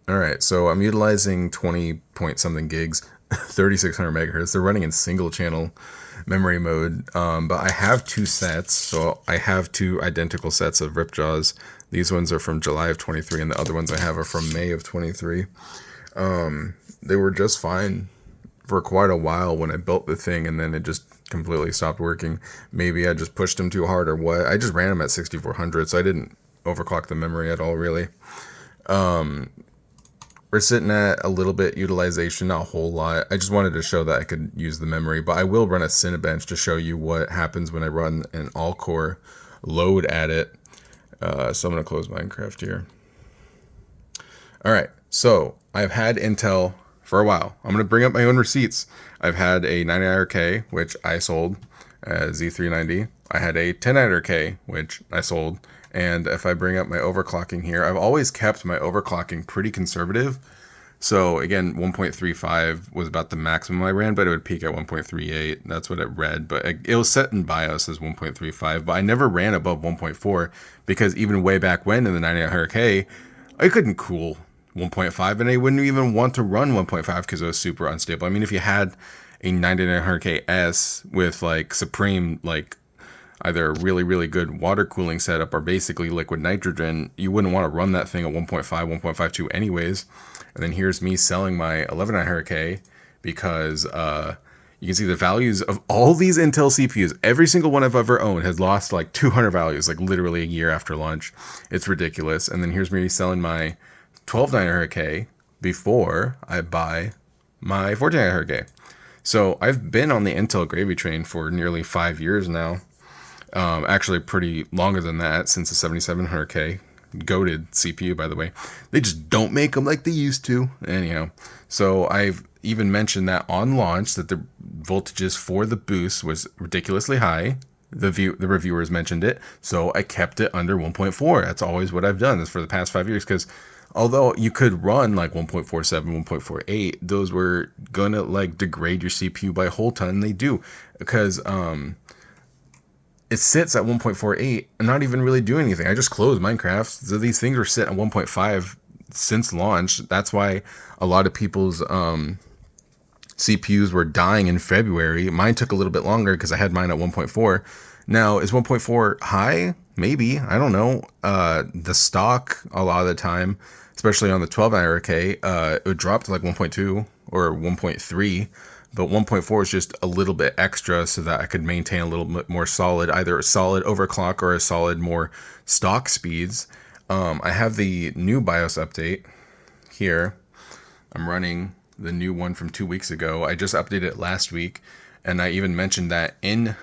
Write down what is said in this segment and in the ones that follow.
All right, so I'm utilizing 20 point something gigs, 3600 megahertz. They're running in single channel memory mode, but I have two sets. So I have two identical sets of Ripjaws. These ones are from July of 23, and the other ones I have are from May of 23. They were just fine for quite a while when I built the thing, and then it just completely stopped working. Maybe I just pushed them too hard or what. I just ran them at 6400, so I didn't overclock the memory at all, really. We're sitting at a little bit utilization, not a whole lot. I just wanted to show that I could use the memory, but I will run a Cinebench to show you what happens when I run an all-core load at it. So I'm going to close Minecraft here. All right, so I've had Intel for a while. I'm going to bring up my own receipts. I've had a 9900K, which I sold as Z390. I had a 10900K, which I sold. And if I bring up my overclocking here, I've always kept my overclocking pretty conservative. So again, 1.35 was about the maximum I ran, but it would peak at 1.38. That's what it read, but it was set in BIOS as 1.35, but I never ran above 1.4 because even way back when in the 9900K, I couldn't cool 1.5, and I wouldn't even want to run 1.5 because it was super unstable. I mean, if you had a 9900K S with like Supreme, like either a really, really good water cooling setup or basically liquid nitrogen, you wouldn't want to run that thing at 1.5, 1.52 anyways. And then here's me selling my 11900K because you can see the values of all these Intel CPUs. Every single one I've ever owned has lost like 200 values, like literally a year after launch. It's ridiculous. And then here's me selling my 12900K before I buy my 14900K. So I've been on the Intel gravy train for nearly 5 years now. Actually pretty longer than that, since the 7700K. Goated CPU, by the way. They just don't make them like they used to. Anyhow, so I've even mentioned that on launch that the voltages for the boost was ridiculously high. The reviewers mentioned it, so I kept it under 1.4. That's always what I've done. This for the past 5 years, because although you could run like 1.47, 1.48, those were gonna like degrade your CPU by a whole ton. They do, because it sits at 1.48 and not even really doing anything. I just closed Minecraft. So these things are sitting at 1.5 since launch. That's why a lot of people's CPUs were dying in February. Mine took a little bit longer because I had mine at 1.4. Now, is 1.4 high? Maybe. I don't know. The stock, a lot of the time, especially on the 12900K, it would drop to like 1.2 or 1.3. But 1.4 is just a little bit extra so that I could maintain a little bit more solid, either a solid overclock or a solid more stock speeds. I have the new BIOS update here. I'm running the new one from 2 weeks ago. I just updated it last week, and I even mentioned that in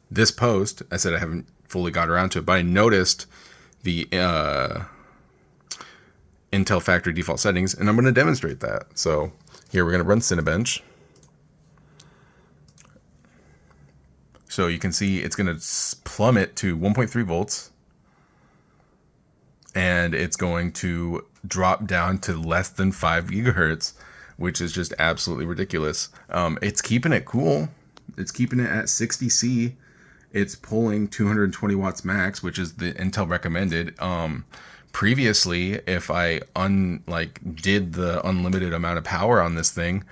this post. I said I haven't fully got around to it, but I noticed the Intel factory default settings, and I'm going to demonstrate that. So here we're going to run Cinebench. So you can see it's going to plummet to 1.3 volts, and it's going to drop down to less than 5 gigahertz, which is just absolutely ridiculous. It's keeping it cool. It's keeping it at 60C. It's pulling 220 watts max, which is the Intel recommended. Previously, if I did the unlimited amount of power on this thing,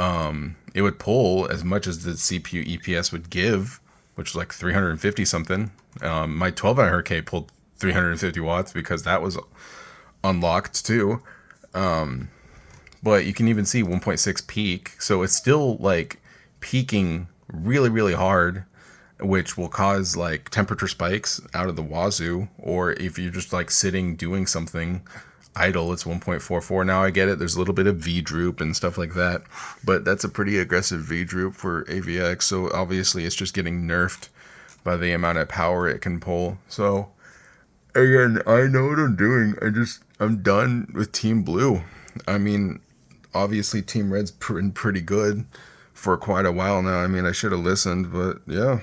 it would pull as much as the CPU EPS would give, which is like 350 something. My 12900K pulled 350 watts because that was unlocked too. But you can even see 1.6 peak. So it's still like peaking really, really hard, which will cause like temperature spikes out of the wazoo. Or if you're just like sitting doing something idle, it's 1.44. Now I get it, there's a little bit of V droop and stuff like that, but that's a pretty aggressive V droop for AVX, so obviously it's just getting nerfed by the amount of power it can pull. So again, I know what I'm doing. I'm done with Team Blue. I mean, obviously Team Red's been pretty good for quite a while now. I mean, I should have listened, but yeah.